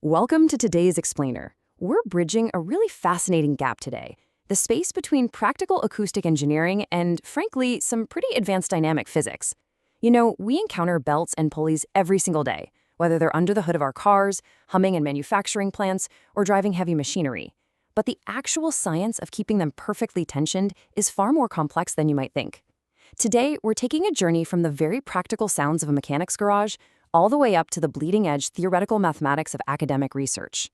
Welcome to today's Explainer. We're bridging a really fascinating gap today, the space between practical acoustic engineering and, frankly, some pretty advanced dynamic physics. You know, we encounter belts and pulleys every single day, whether they're under the hood of our cars, humming in manufacturing plants, or driving heavy machinery. But the actual science of keeping them perfectly tensioned is far more complex than you might think. Today, we're taking a journey from the very practical sounds of a mechanic's garage all the way up to the bleeding-edge theoretical mathematics of academic research.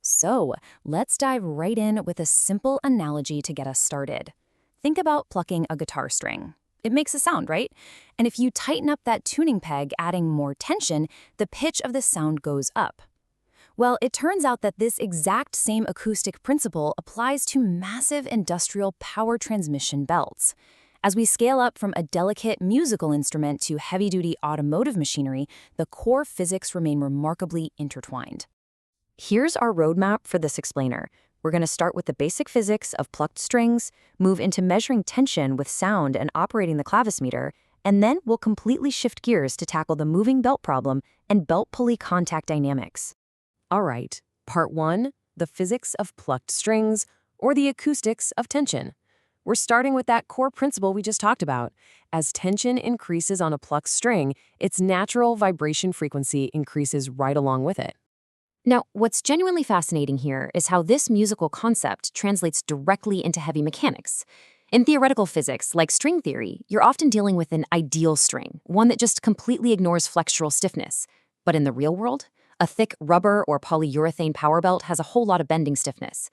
So, let's dive right in with a simple analogy to get us started. Think about plucking a guitar string. It makes a sound, right? And if you tighten up that tuning peg, adding more tension, the pitch of the sound goes up. Well, it turns out that this exact same acoustic principle applies to massive industrial power transmission belts. As we scale up from a delicate musical instrument to heavy-duty automotive machinery, the core physics remain remarkably intertwined. Here's our roadmap for this explainer. We're going to start with the basic physics of plucked strings, move into measuring tension with sound and operating the clavis meter, and then we'll completely shift gears to tackle the moving belt problem and belt-pulley contact dynamics. All right, part 1, the physics of plucked strings, or the acoustics of tension. We're starting with that core principle we just talked about. As tension increases on a plucked string, its natural vibration frequency increases right along with it. Now, what's genuinely fascinating here is how this musical concept translates directly into heavy mechanics. In theoretical physics, like string theory, you're often dealing with an ideal string, one that just completely ignores flexural stiffness. But in the real world, a thick rubber or polyurethane power belt has a whole lot of bending stiffness.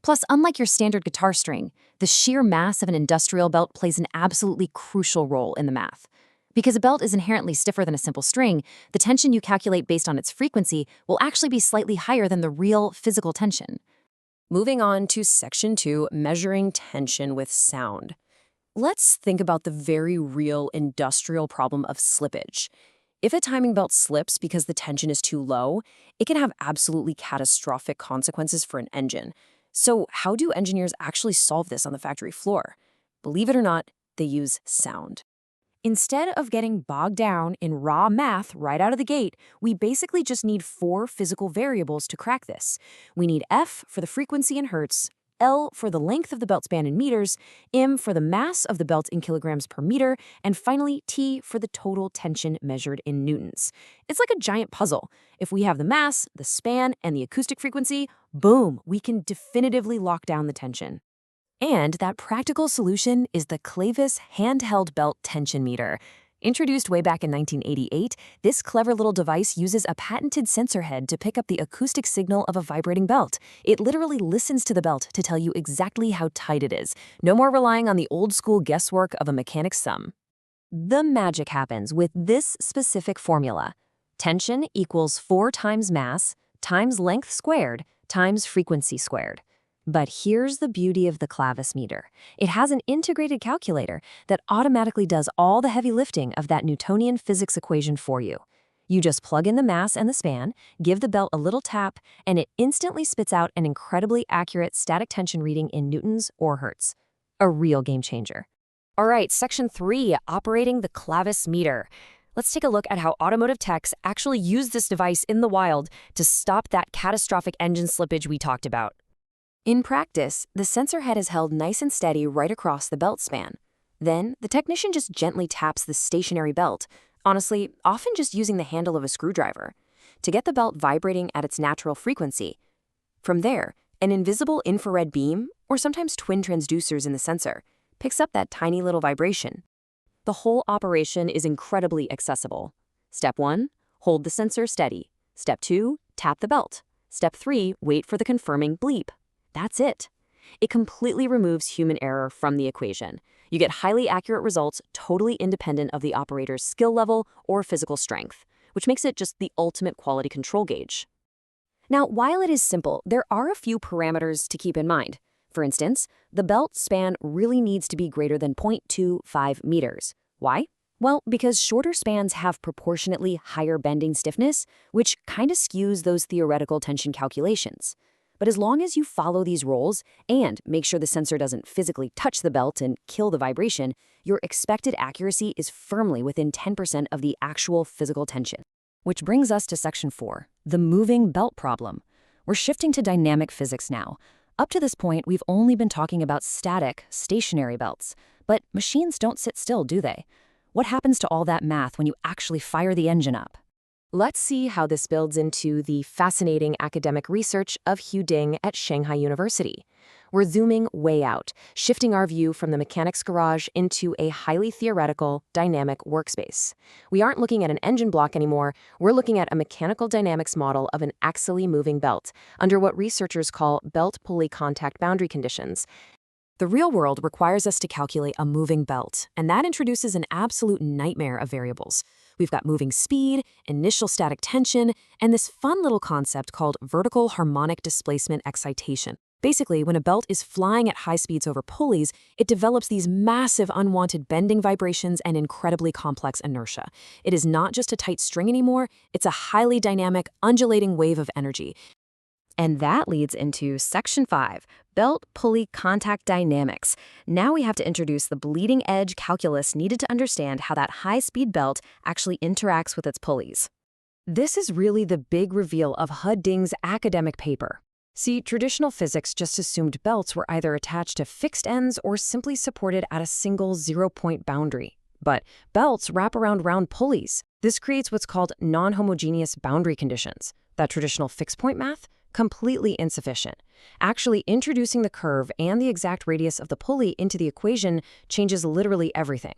Plus, unlike your standard guitar string, the sheer mass of an industrial belt plays an absolutely crucial role in the math. Because a belt is inherently stiffer than a simple string, the tension you calculate based on its frequency will actually be slightly higher than the real physical tension. Moving on to Section 2, measuring tension with sound. Let's think about the very real industrial problem of slippage. If a timing belt slips because the tension is too low, it can have absolutely catastrophic consequences for an engine. So how do engineers actually solve this on the factory floor? Believe it or not, they use sound. Instead of getting bogged down in raw math right out of the gate, we basically just need 4 physical variables to crack this. We need F for the frequency in hertz, L for the length of the belt span in meters, M for the mass of the belt in kilograms per meter, and finally T for the total tension measured in newtons. It's like a giant puzzle. If we have the mass, the span, and the acoustic frequency, boom, we can definitively lock down the tension. And that practical solution is the Clavis handheld belt tension meter. Introduced way back in 1988, this clever little device uses a patented sensor head to pick up the acoustic signal of a vibrating belt. It literally listens to the belt to tell you exactly how tight it is. No more relying on the old-school guesswork of a mechanic's thumb. The magic happens with this specific formula. Tension equals 4 times mass times length squared times frequency squared. But here's the beauty of the clavis meter. It has an integrated calculator that automatically does all the heavy lifting of that Newtonian physics equation for you. You just plug in the mass and the span, give the belt a little tap, and it instantly spits out an incredibly accurate static tension reading in newtons or hertz. A real game changer. All right, Section 3, operating the clavis meter. Let's take a look at how automotive techs actually use this device in the wild to stop that catastrophic engine slippage we talked about. In practice, the sensor head is held nice and steady right across the belt span. Then, the technician just gently taps the stationary belt, honestly, often just using the handle of a screwdriver, to get the belt vibrating at its natural frequency. From there, an invisible infrared beam, or sometimes twin transducers in the sensor, picks up that tiny little vibration. The whole operation is incredibly accessible. Step 1, hold the sensor steady. Step 2, tap the belt. Step 3, wait for the confirming bleep. That's it. It completely removes human error from the equation. You get highly accurate results totally independent of the operator's skill level or physical strength, which makes it just the ultimate quality control gauge. Now, while it is simple, there are a few parameters to keep in mind. For instance, the belt span really needs to be greater than 0.25 meters. Why? Well, because shorter spans have proportionately higher bending stiffness, which kind of skews those theoretical tension calculations. But as long as you follow these rules and make sure the sensor doesn't physically touch the belt and kill the vibration, your expected accuracy is firmly within 10% of the actual physical tension. Which brings us to Section 4, the moving belt problem. We're shifting to dynamic physics now. Up to this point, we've only been talking about static, stationary belts. But machines don't sit still, do they? What happens to all that math when you actually fire the engine up? Let's see how this builds into the fascinating academic research of Hu Ding at Shanghai University. We're zooming way out, shifting our view from the mechanics garage into a highly theoretical, dynamic workspace. We aren't looking at an engine block anymore, we're looking at a mechanical dynamics model of an axially moving belt, under what researchers call belt-pulley contact boundary conditions. The real world requires us to calculate a moving belt, and that introduces an absolute nightmare of variables. We've got moving speed, initial static tension, and this fun little concept called vertical harmonic displacement excitation. Basically, when a belt is flying at high speeds over pulleys, it develops these massive unwanted bending vibrations and incredibly complex inertia. It is not just a tight string anymore, it's a highly dynamic, undulating wave of energy. And that leads into Section 5, belt-pulley contact dynamics. Now we have to introduce the bleeding-edge calculus needed to understand how that high-speed belt actually interacts with its pulleys. This is really the big reveal of Hu Ding's academic paper. See, traditional physics just assumed belts were either attached to fixed ends or simply supported at a single zero-point boundary. But belts wrap around round pulleys. This creates what's called non-homogeneous boundary conditions. That traditional fixed-point math? Completely insufficient. Actually, introducing the curve and the exact radius of the pulley into the equation changes literally everything.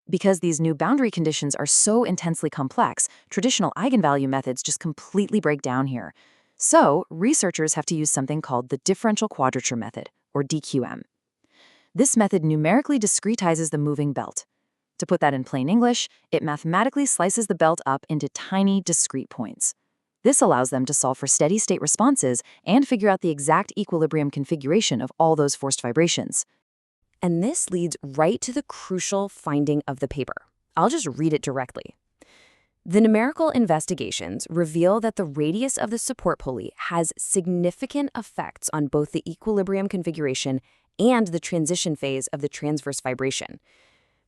Because these new boundary conditions are so intensely complex, traditional eigenvalue methods just completely break down here. So, researchers have to use something called the differential quadrature method, or DQM. This method numerically discretizes the moving belt. To put that in plain English, it mathematically slices the belt up into tiny, discrete points. This allows them to solve for steady-state responses and figure out the exact equilibrium configuration of all those forced vibrations. And this leads right to the crucial finding of the paper. I'll just read it directly. The numerical investigations reveal that the radius of the support pulley has significant effects on both the equilibrium configuration and the transition phase of the transverse vibration.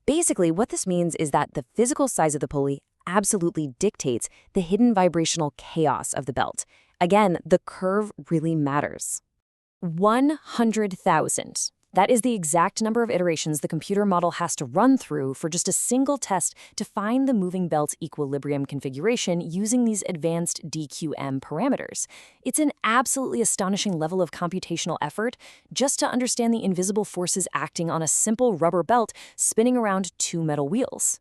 Basically, what this means is that the physical size of the pulley absolutely dictates the hidden vibrational chaos of the belt. Again, the curve really matters. 100,000. That is the exact number of iterations the computer model has to run through for just a single test to find the moving belt's equilibrium configuration using these advanced DQM parameters. It's an absolutely astonishing level of computational effort just to understand the invisible forces acting on a simple rubber belt spinning around two metal wheels.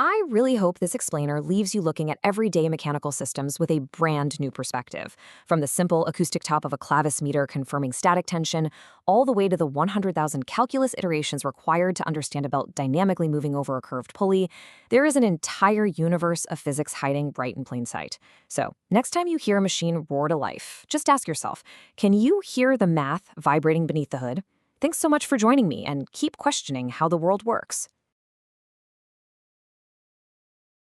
I really hope this explainer leaves you looking at everyday mechanical systems with a brand new perspective, from the simple acoustic top of a clavis meter confirming static tension, all the way to the 100,000 calculus iterations required to understand a belt dynamically moving over a curved pulley. There is an entire universe of physics hiding right in plain sight. So, next time you hear a machine roar to life, just ask yourself, can you hear the math vibrating beneath the hood? Thanks so much for joining me, and keep questioning how the world works.